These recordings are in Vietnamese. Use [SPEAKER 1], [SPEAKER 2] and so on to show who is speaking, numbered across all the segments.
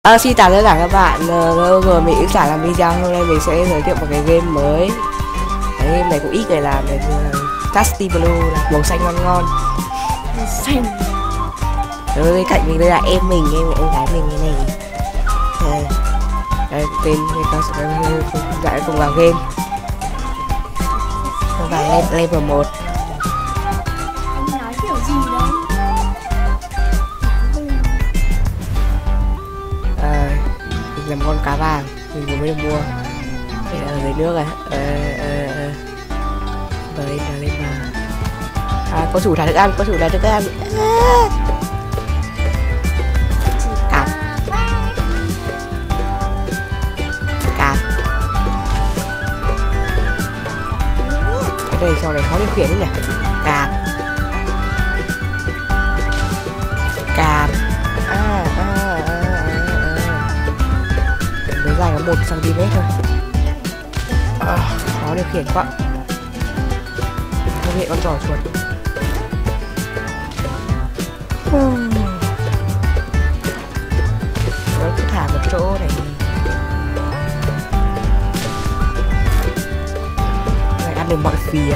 [SPEAKER 1] Xin chào tất cả các bạn. Lâu rồi mình cũng chả làm video. Hôm nay mình sẽ giới thiệu một cái game mới. Cái game này cũng ít người làm. Tasty Blue là màu xanh ngon ngon.
[SPEAKER 2] Xanh.
[SPEAKER 1] Rồi bên cạnh mình đây là em mình, em gái mình cái này. Đây, tên người ta sẽ cùng vào game. Và level 1.
[SPEAKER 2] Anh nói kiểu gì đấy?
[SPEAKER 1] Mình làm con cá vàng, mình vừa mới được mua. Đây là ở dưới nước này. Bờ lên bờ. Có chủ thả thức ăn, có chủ thả thức ăn. Cạp. Cạp. Cái này sau này khó điều khiển đấy nhỉ. Cạp. Cạp. Mới dài có 1 cm thôi. Khó điều khiển quá. Không hệ con trò chuột. Cứ thả một chỗ này. Này ăn được mọi phía.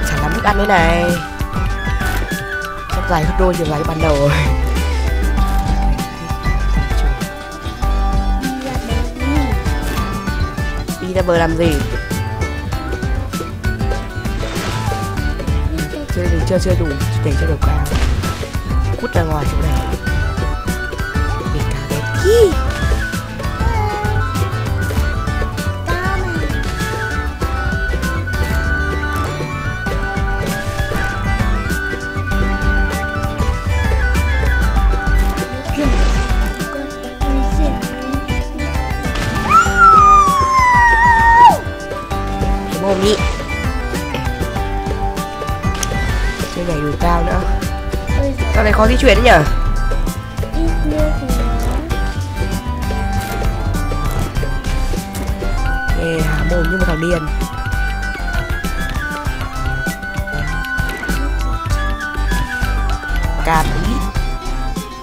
[SPEAKER 1] Chả lắm thức ăn thế này. Sắp dài gấp đôi chiều dài ban đầu rồi. Đi ra bờ làm gì? Mình chưa đủ để cho được cao. Cút ra ngoài chỗ này. Mình cá đẹp hi. Mồm nhị. Chơi nhảy đủ cao nữa. Sao này khó di chuyển đấy nhở? Há mồm như một thằng điên. Cạp ý.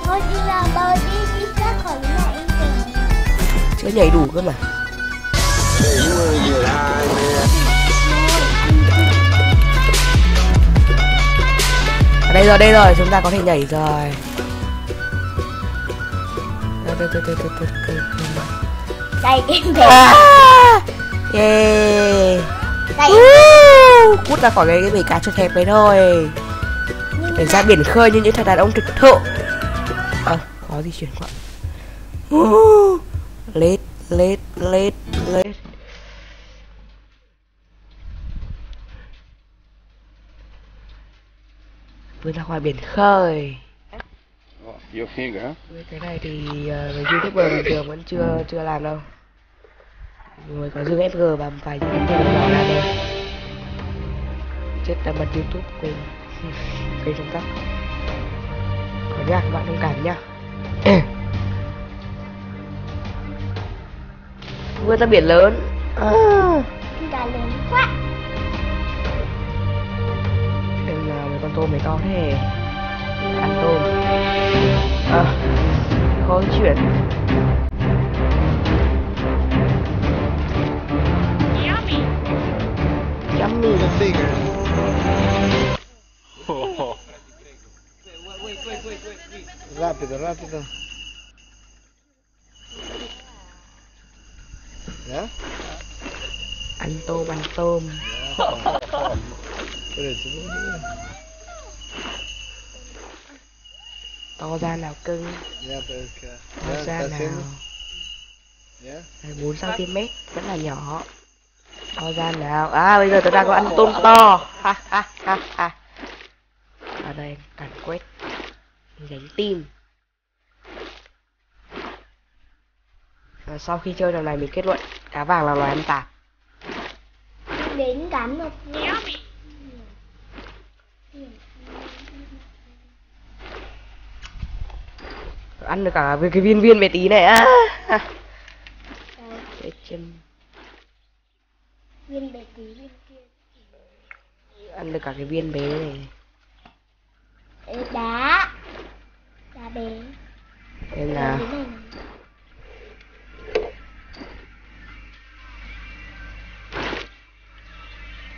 [SPEAKER 2] Thôi đi vào bờ đi ra khỏi này.
[SPEAKER 1] Chưa nhảy đủ cơ mà. Đây rồi, chúng ta có thể nhảy rồi.
[SPEAKER 2] Đây em về.
[SPEAKER 1] Yeah. Cút ra khỏi cái bể cá chật hẹp đấy thôi. Để ra biển khơi như những thằng đàn ông thực thụ. Khó di chuyển quá. Lết. Vươn ra khỏi biển khơi. Cái này thì người YouTuber bình thường vẫn chưa làm đâu. Người có dư FG và phải những cái nhỏ làm thôi. Chết đã bật YouTube cùng kênh chúng ta. Có nhạc các bạn thông cảm nhá. Vươn ra biển lớn.
[SPEAKER 2] Cá lớn quá.
[SPEAKER 1] Xem nào mấy con tôm này to thế. Ăn tôm. Khó chuyển. Yummy.
[SPEAKER 3] Rápido. ¿Ya?
[SPEAKER 1] Ăn tôm. To ra nào cưng. To ra nào. 4 cm vẫn là nhỏ. To ra nào. Bây giờ tôi đang có ăn tôm to. Ở đây cắn quét. Gánh tim. Sau khi chơi trò này mình kết luận cá vàng là loài ăn tạp.
[SPEAKER 2] Đến cắn một nhé.
[SPEAKER 1] Ăn được cả cái viên bé tí này. Chết chân.
[SPEAKER 2] Viên bé tí viên kia.
[SPEAKER 1] Ăn được cả cái viên bé này.
[SPEAKER 2] Đá. Đá bé.
[SPEAKER 1] Xem nào.
[SPEAKER 2] Cái này.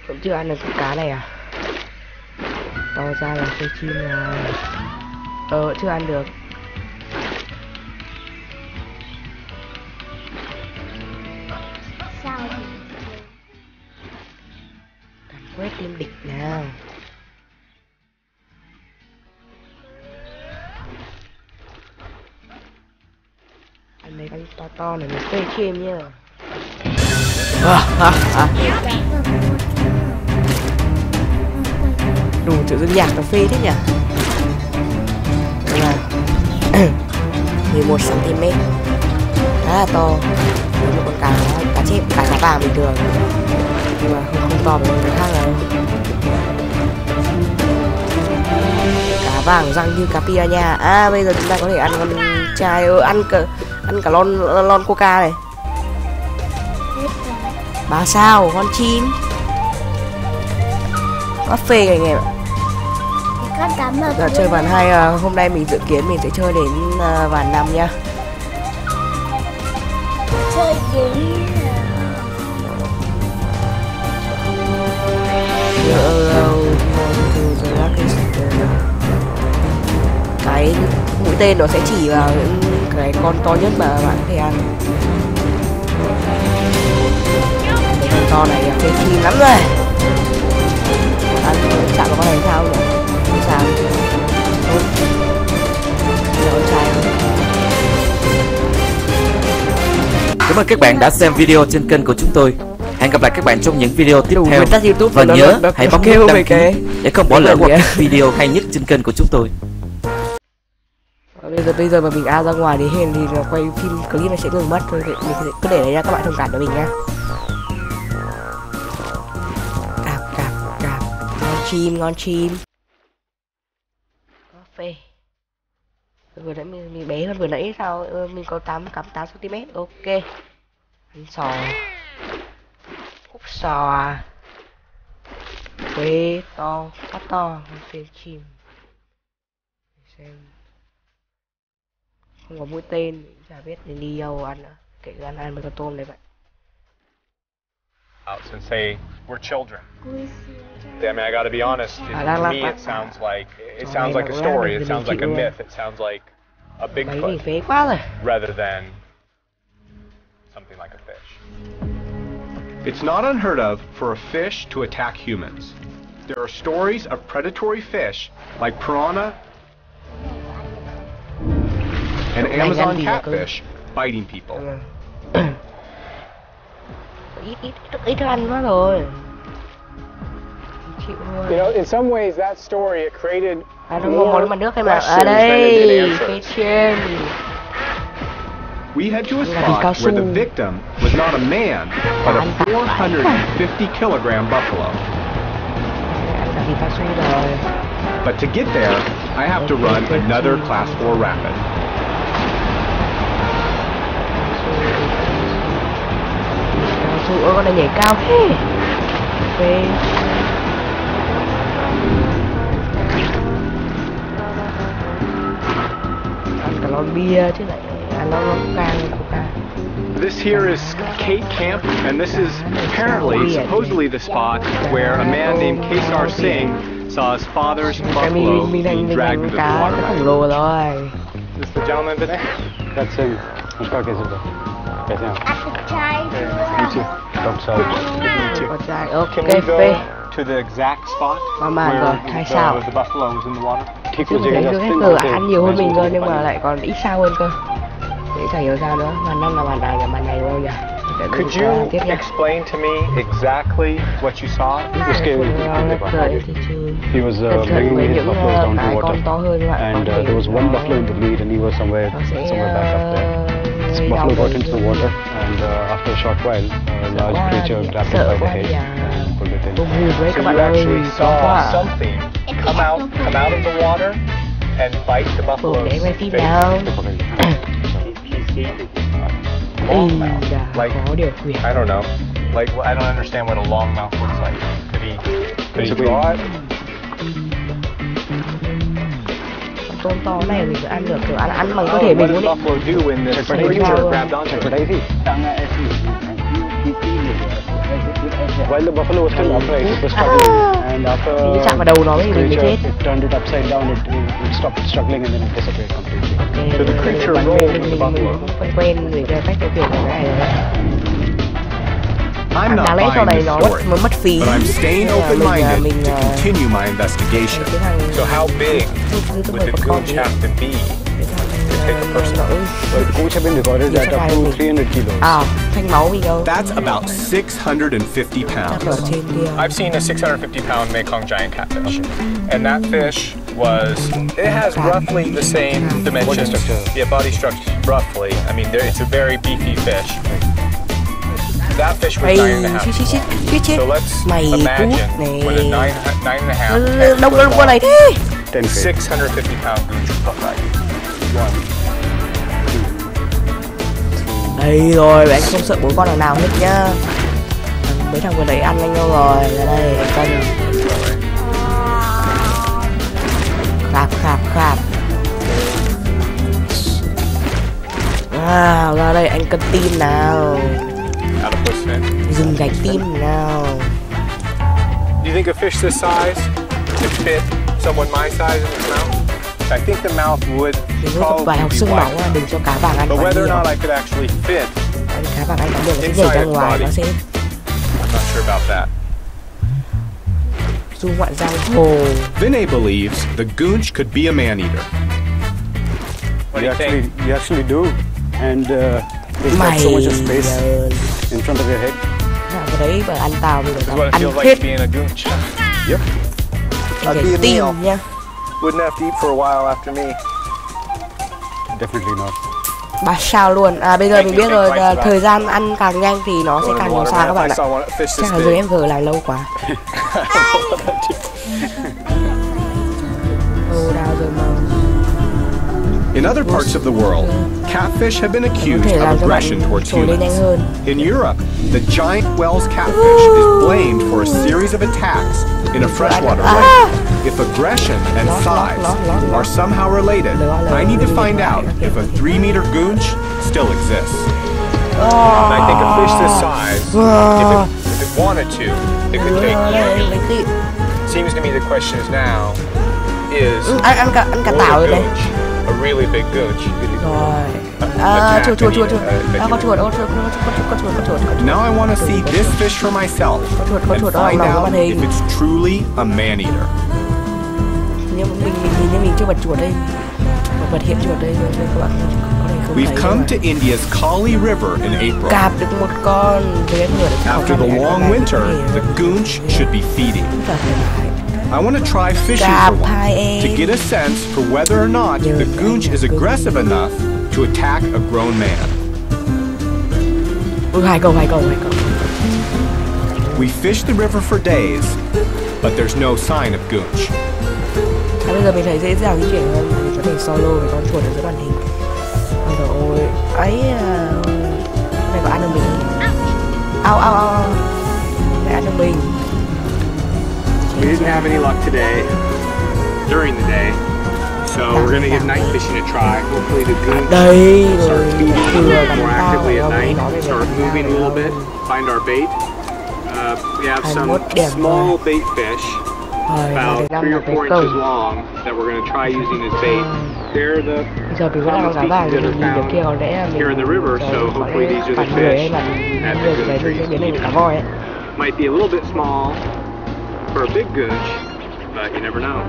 [SPEAKER 1] Vẫn chưa ăn được con cá này à? To ra là phê chim rồi. Vẫn chưa ăn được.
[SPEAKER 2] Sao thì
[SPEAKER 1] Cắn quét lên địch nào. Ăn mấy con to to này mình phê chim nhá. Đủ tự dưng nhạc cà phê thế nhỉ? Đây là 11 cm, khá là to. Với một con cá chép, cá vàng bình thường, nhưng mà không to bằng cái khác đâu. Cá vàng răng như cá piranha. À bây giờ chúng ta có thể ăn con trai, ăn cả lon coca này. 3 sao, con chim. Nó phê này nghe bạn.
[SPEAKER 2] con cá mập.
[SPEAKER 1] Giờ chơi ván 2, hôm nay mình dự kiến mình sẽ chơi đến ván 5 nhá.
[SPEAKER 2] Chơi đến
[SPEAKER 1] cái mũi tên nó sẽ chỉ vào những cái con to nhất mà bạn có thể ăn. Cái con to này phê chim lắm rồi. Ăn chạm vào con này sao nhỉ? Không sao. Thôi. Giờ con trai không?
[SPEAKER 3] Cảm ơn các bạn đã xem video trên kênh của chúng tôi. Hẹn gặp lại các bạn trong những video tiếp theo.
[SPEAKER 1] YouTube
[SPEAKER 3] và nhớ hãy bấm nút đăng ký để không bỏ lỡ một các video hay nhất trên kênh của chúng tôi.
[SPEAKER 1] Bây giờ mà mình out ra ngoài thì hên thì quay phim clip này sẽ ngừng mất thôi. Mình cứ để đấy ra, các bạn thông cảm cho mình nhá. Cạp ngon chim. Cà phê. Vừa nãy mình bé hơn vừa nãy sao? Mình có 8 cm. Ok. Ăn sò. Hút sò. Quê to, phát to, phê chim. Xem. Không có mũi tên, chả biết nên đi đâu ăn nữa. Kể ăn mấy con tôm này vậy.
[SPEAKER 4] And say we're children. I mean, I got to be honest. To me, it sounds like a story. It sounds like a myth. It sounds like a Bigfoot rather than something like a fish.
[SPEAKER 5] It's not unheard of for a fish to attack humans. There are stories of predatory fish like piranha and Amazon catfish biting people.
[SPEAKER 1] Ít ăn quá rồi. Chịu luôn.
[SPEAKER 4] You know, in some ways, that story it created
[SPEAKER 1] món mặt nước hay mà ở
[SPEAKER 4] questions than it
[SPEAKER 1] đây
[SPEAKER 4] did
[SPEAKER 1] cái
[SPEAKER 4] answers.
[SPEAKER 1] trên.
[SPEAKER 5] We head to a spot where the victim was not a man, but a 450-kilogram buffalo.
[SPEAKER 1] Ăn cao su rồi.
[SPEAKER 5] But to get there, I have to run another Class 4 rapid.
[SPEAKER 1] Cao su, ôi con này nhảy cao thế. Phê. Ăn cả lon bia chứ lại ăn lon coca.
[SPEAKER 5] This here is Kate Camp, and this is apparently, supposedly the spot where a man named Kesar Singh saw his father's buffalo being dragged into the water.
[SPEAKER 1] Khổng lồ rồi.
[SPEAKER 4] Is the gentleman been there?
[SPEAKER 6] That's him. Namaskar, कैसे हो? कैसे हैं? Top side.
[SPEAKER 1] Con trai, ok
[SPEAKER 4] Can we go
[SPEAKER 1] phê.
[SPEAKER 4] to the exact spot
[SPEAKER 1] Mà rồi,
[SPEAKER 4] where
[SPEAKER 1] hai sao.
[SPEAKER 4] the buffalo was in the water?
[SPEAKER 6] ठीक
[SPEAKER 1] Chứ
[SPEAKER 6] हो
[SPEAKER 1] mình thấy
[SPEAKER 6] जाएगा
[SPEAKER 1] được hết
[SPEAKER 6] Justin.
[SPEAKER 1] cờ ăn nhiều hơn mình cơ, nhưng mà lại còn ít sao hơn cơ. Để chả hiểu sao nữa, màn năm là màn này là màn này đâu nhỉ?
[SPEAKER 4] Could you explain to me exactly what you saw?
[SPEAKER 6] उसके he was bringing his buffaloes down to water, and there was one buffalo in the lead, and he was somewhere back up there. This buffalo got into the water, and after a short while, a large creature grabbed it by the head, pulled it in.
[SPEAKER 4] So you actually saw something come out of the water and bite the buffalo's
[SPEAKER 1] Để quay phim
[SPEAKER 4] face.
[SPEAKER 1] nào.
[SPEAKER 4] Long mouth. Like,
[SPEAKER 1] Có điều quyền.
[SPEAKER 4] I don't know. Like, I don't understand what a long mouth looks like. Could he draw it?
[SPEAKER 1] tôm to này mình cứ ăn được, kiểu ăn bằng cơ thể mình luôn
[SPEAKER 5] buffalo do when this creature grabbed onto it?
[SPEAKER 6] While the buffalo was still upright, it was struggling, and after
[SPEAKER 1] Thì chạm vào đầu nó thì mình mới chết.
[SPEAKER 6] it turned it upside down, it stopped struggling and then it disappeared completely.
[SPEAKER 5] So the creature rolled with the buffalo.
[SPEAKER 1] Mình quen về cái cách điều khiển của cái này rồi.
[SPEAKER 4] I'm not
[SPEAKER 1] Đáng lẽ sau
[SPEAKER 4] buying
[SPEAKER 1] này
[SPEAKER 4] this
[SPEAKER 1] nó
[SPEAKER 4] story,
[SPEAKER 1] mất phí.
[SPEAKER 4] but I'm staying open-minded to continue my investigation. So how big would the gooch have to be to take a person?
[SPEAKER 6] Well, the gooch have been recorded at up to 300 kilos.
[SPEAKER 1] Thanh máu mình đâu.
[SPEAKER 4] That's about 650 pounds.
[SPEAKER 1] Ở trên kia.
[SPEAKER 4] I've seen a 650-pound Mekong giant catfish, and that fish it has roughly the same dimensions. Yeah, body structure, roughly. I mean, it's a very beefy fish. That fish was 9.5. So let's imagine with a 9.5.
[SPEAKER 1] Đông con này thế.
[SPEAKER 4] 650-pound gooch would look like.
[SPEAKER 1] Đây rồi, anh không sợ bố con thằng nào hết nhá. Mấy thằng vừa nãy ăn anh đâu rồi, ra đây anh cân. Khạp. Ra đây anh cân tim nào. Dừng gạch tim nào.
[SPEAKER 4] Do you think a fish this size could fit someone my size in its mouth? I think the mouth would probably
[SPEAKER 1] vài học
[SPEAKER 4] be
[SPEAKER 1] xương máu
[SPEAKER 4] wide.
[SPEAKER 1] đừng cho cá vàng ăn
[SPEAKER 4] But
[SPEAKER 1] quá
[SPEAKER 4] whether or
[SPEAKER 1] nhiều.
[SPEAKER 4] not I could actually fit,
[SPEAKER 1] Cá vàng ăn quá nhiều nó sẽ nhảy ra ngoài, nó sẽ
[SPEAKER 4] I'm not sure about that.
[SPEAKER 1] du ngoạn giang hồ.
[SPEAKER 4] Vinay believes the goonch could be a man-eater. What do you think?
[SPEAKER 6] You actually do, and it's got so much of space in front of your head.
[SPEAKER 1] Cái đấy mà ăn tàu bây
[SPEAKER 4] This is
[SPEAKER 1] giờ
[SPEAKER 4] what it
[SPEAKER 1] ăn
[SPEAKER 4] feels
[SPEAKER 1] hết
[SPEAKER 4] like being a goonch. Yep.
[SPEAKER 1] cái tim nha.
[SPEAKER 4] Wouldn't have to eat for a while after me.
[SPEAKER 6] Definitely not.
[SPEAKER 1] 3 sao luôn. Bây giờ mình biết rồi, thời gian ăn càng nhanh thì nó sẽ càng nhiều sao các bạn ạ. Chắc là dưới FG làm lâu quá.
[SPEAKER 4] In other parts of the world, catfish have been accused of aggression towards humans. In Europe, the giant Wells catfish is blamed for a series of attacks in a freshwater lake. If aggression and size are somehow related, I need to find out if a 3-meter goonch still exists. And I think a fish this size, if it wanted to, it could take years. Seems to me the question is now, is
[SPEAKER 1] ăn cả tảo rồi đây.
[SPEAKER 4] a really big goonch?
[SPEAKER 1] Chuột. Con chuột.
[SPEAKER 4] Now I want to see this fish for myself and find out if it's truly a man-eater.
[SPEAKER 1] Nhưng mình chưa bật chuột đây. Bật hiện chuột đây rồi các bạn có thể không thấy.
[SPEAKER 4] We've come to India's Kali River in April.
[SPEAKER 1] Cạp được một con.
[SPEAKER 4] After the long winter, the goonch should be feeding. I want to try fishing for one to get a sense for whether or not the goonch is aggressive enough to attack a grown man.
[SPEAKER 1] Hai câu.
[SPEAKER 4] We fished the river for days, but there's no sign of goonch.
[SPEAKER 1] Bây giờ mình thấy dễ dàng di chuyển hơn, mình có thể solo với con chuột ở dưới màn hình. Rồi ấy này có ăn được mình. Ao. Này ăn được mình.
[SPEAKER 5] We didn't have any luck today, during the day, so we're going to give night fishing a try. Hopefully the goonch start feeding more actively at night, start moving a little bit, find our bait. We have some small bait fish, about 3 or 4 inches long, that we're going to try using as bait. They're the common species that are found here in the river, so hopefully these are the fish that the goonch are using. Might be a little bit small for a big goonch, but you never know.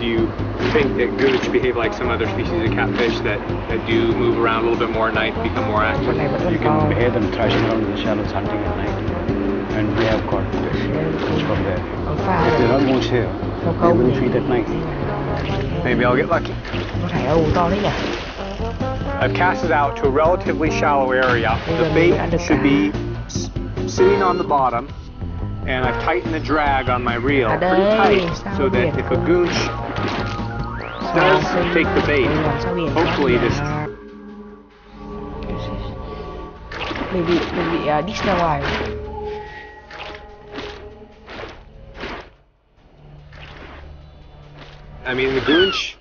[SPEAKER 5] Do you think that goonch behave like some other species of catfish that do move around a little bit more at night, become more active?
[SPEAKER 6] You can hear them thrashing around in the shallows hunting at night, and we have caught fish from there. If they're not much here, they will feed at night.
[SPEAKER 4] Maybe I'll get lucky. I've cast it out to a relatively shallow area. The bait should be sitting on the bottom, and I've tightened the drag on my reel pretty tight so that if a goonch does take the bait, hopefully this...
[SPEAKER 1] Mình bị diss ra ngoài.
[SPEAKER 4] I mean, the goonch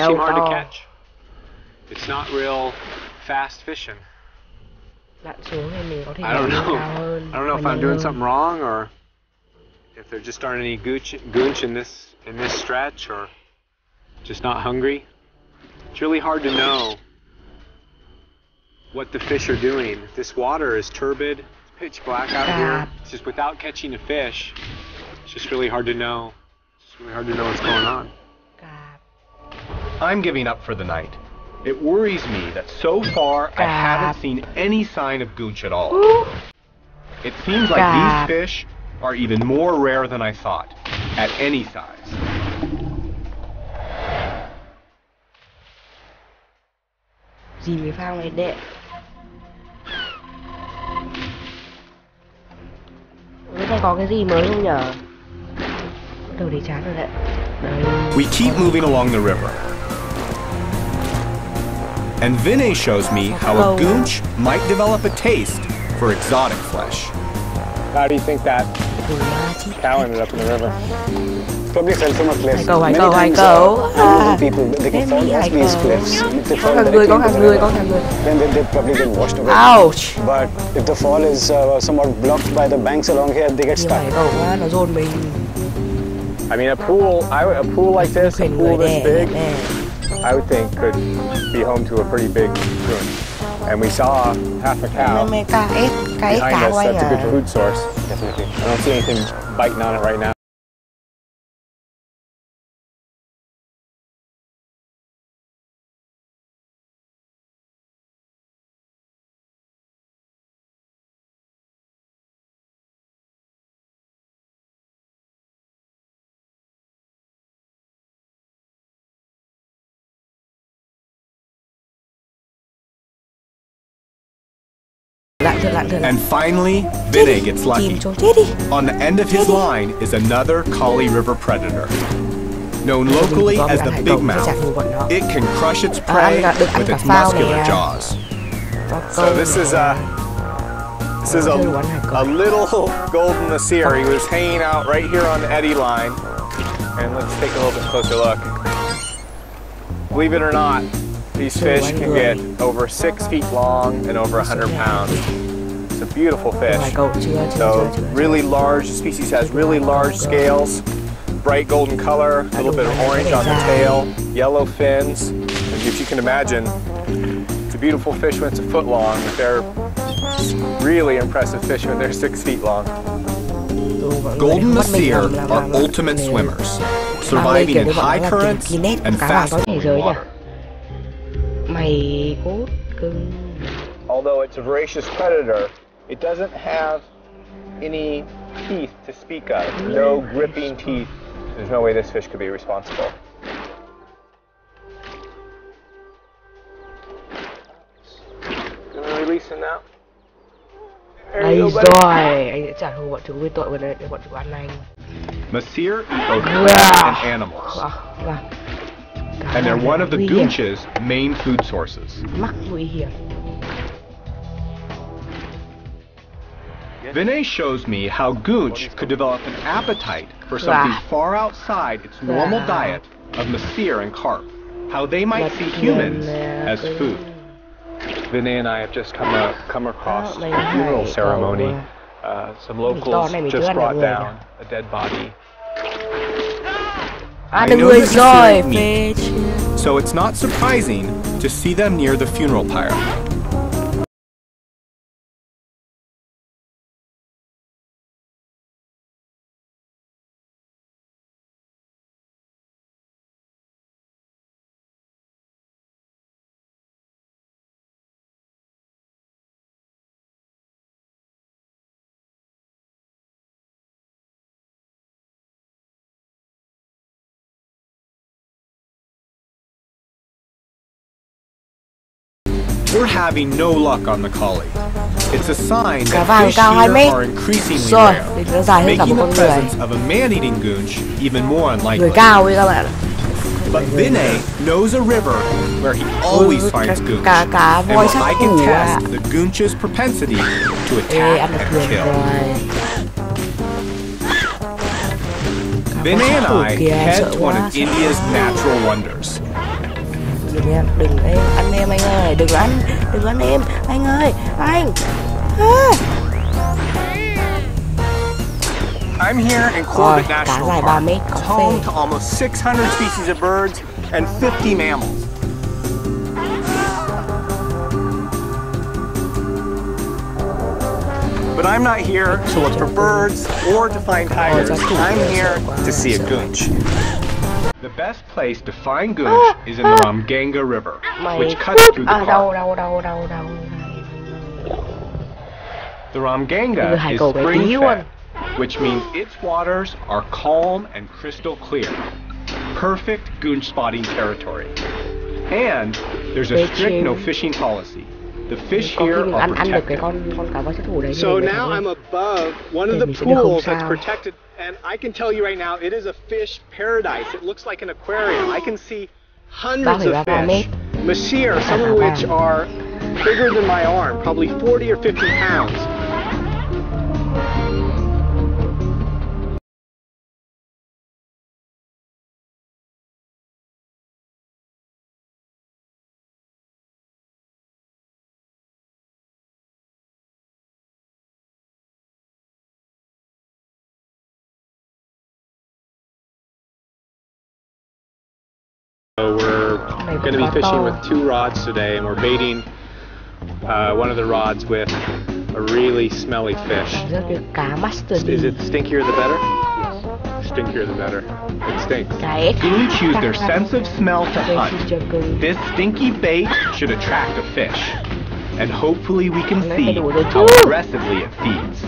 [SPEAKER 5] fishing hard to catch. It's not real fast fishing. I don't know. I don't know if I'm doing something wrong or if there just aren't any goonch in this stretch or just not hungry. It's really hard to know what the fish are doing. This water is turbid, it's pitch black out here. It's just without catching a fish, it's just really hard to know. It's really hard to know what's going on.
[SPEAKER 4] I'm giving up for the night. It worries me that so far I haven't seen any sign of goonch at all. It seems like these fish are even more rare than I thought, at any size.
[SPEAKER 1] Gì mới phao này đệ. Cái này có cái gì mới không nhở? Bắt đầu để chán rồi đấy.
[SPEAKER 4] We keep moving along the river. And Vinay shows me how a goonch might develop a taste for exotic flesh.
[SPEAKER 5] How do you think that cow ended up in the river?
[SPEAKER 6] Probably fell from a cliff.
[SPEAKER 1] I go.
[SPEAKER 6] People, they can fall off these cliffs. If they fall
[SPEAKER 1] Con hàng người.
[SPEAKER 6] then they probably get washed away.
[SPEAKER 1] Ouch!
[SPEAKER 6] But if the fall is somewhat blocked by the banks along here, they get stuck.
[SPEAKER 1] Nó dồn mình.
[SPEAKER 5] I mean, a pool like this, a pool this big, I would think could be home to a pretty big goonch. And we saw half a cow behind us. That's a good food source. Definitely. I don't see anything biting on it right now.
[SPEAKER 4] And finally, Vinay gets lucky. On the end of his line is another Kali River predator. Known locally as the big mouth, it can crush its prey with its muscular jaws.
[SPEAKER 5] So this is a little golden nasir. He was hanging out right here on the eddy line. And let's take a little bit closer look. Believe it or not, these fish can get over 6 feet long and over 100 pounds. It's a beautiful fish. So really large, the species has really large scales, bright golden color, a little bit of orange on the tail, yellow fins. And if you can imagine, it's a beautiful fish when it's a foot long. They're really impressive fish when they're 6 feet long.
[SPEAKER 4] Golden nasir are ultimate swimmers, surviving in high currents and fast flowing water.
[SPEAKER 5] Although it's a voracious predator, it doesn't have any teeth to speak of. No gripping teeth. There's no way this fish could be responsible. Gonna release him now.
[SPEAKER 1] Đây rồi, anh sẽ trả thù bọn chúng với tội vừa nãy để bọn chúng ăn anh.
[SPEAKER 4] Nasir eat both plants and animals. And they're one of the goonch's main food sources.
[SPEAKER 1] Mắc nguy hiểm.
[SPEAKER 4] Vinay shows me how goonch could develop an appetite for something far outside its normal diet of nasir and carp. How they might see humans as food.
[SPEAKER 5] Vinay and I have just come across a funeral ceremony. Some locals just brought down a dead body.
[SPEAKER 4] I know that nasir eat meat, so it's not surprising to see them near the funeral pyre. We're having no luck on the Kali. It's a sign that fish here are increasingly rare, making the presence of a man-eating goonch even more unlikely. But Vinay knows a river where he always finds goonch, and where I can test the goonch's propensity to attack and kill. Vinay and I head to one of India's natural wonders,
[SPEAKER 1] đừng ăn em anh ơi, đừng ăn em anh ơi, anh.
[SPEAKER 5] I'm here in Corbett
[SPEAKER 1] Cá
[SPEAKER 5] National
[SPEAKER 1] dài 3
[SPEAKER 5] Park.
[SPEAKER 1] mét,
[SPEAKER 5] It's home to almost 600 species of birds and 50 mammals. But I'm not here to look for birds or to find tigers. I'm here to see a goonch. The best place to find goonch is in the Ramganga River, which cuts through the park. The Ramganga is spring-fed, which means its waters are calm and crystal clear. Perfect goonch spotting territory. And there's a strict no fishing policy. The fish here are protected. So now I'm above one of the pools that's protected, and I can tell you right now, it is a fish paradise. It looks like an aquarium. I can see hundreds of fish. Mashir, some of which are bigger than my arm, probably 40 or 50 pounds. So we're going to be fishing with 2 rods today, and we're baiting one of the rods with a really smelly fish. Is it stinkier the better? Yes. Stinkier the better. It stinks. Goonch use their sense of smell to hunt. This stinky bait should attract a fish, and hopefully we can see how aggressively it feeds.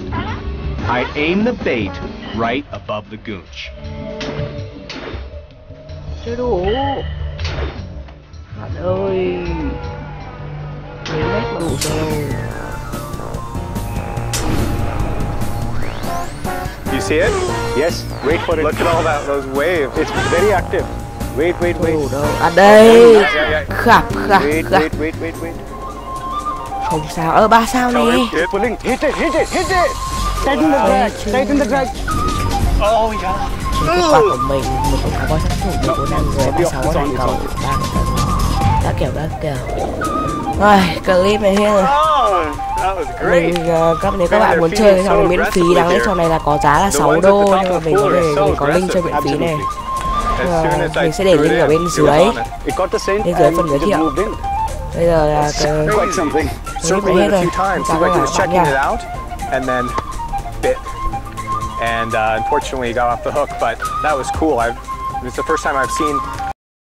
[SPEAKER 5] I aim the bait right above the goonch.
[SPEAKER 1] Chưa đủ bạn ơi, mấy mét mà đủ rồi.
[SPEAKER 5] You see it?
[SPEAKER 6] Yes. Wait for it.
[SPEAKER 5] Look at all those waves.
[SPEAKER 6] It's very active. Wait.
[SPEAKER 1] Đủ đâu. À đây. Khạc.
[SPEAKER 6] Wait.
[SPEAKER 1] Không sao. 3 sao nè.
[SPEAKER 6] It's pulling. Hit it. Tighten the drag.
[SPEAKER 5] Oh yeah.
[SPEAKER 1] Quả của mình, một con cá voi sát thủ, 4 người, 36 con hành cầu, 3 con các kiểu. Rồi, clip này hết rồi. Mình, nếu các bạn muốn chơi cái trò này miễn phí, đáng lẽ trò này là có giá là 6 đô, nhưng mà mình có link cho miễn phí này. Mình sẽ để link ở bên dưới phần giới thiệu. Bây giờ là clip này hết rồi. Chào các bạn nha.
[SPEAKER 5] And unfortunately got off the hook, but that was cool. It's the first time I've seen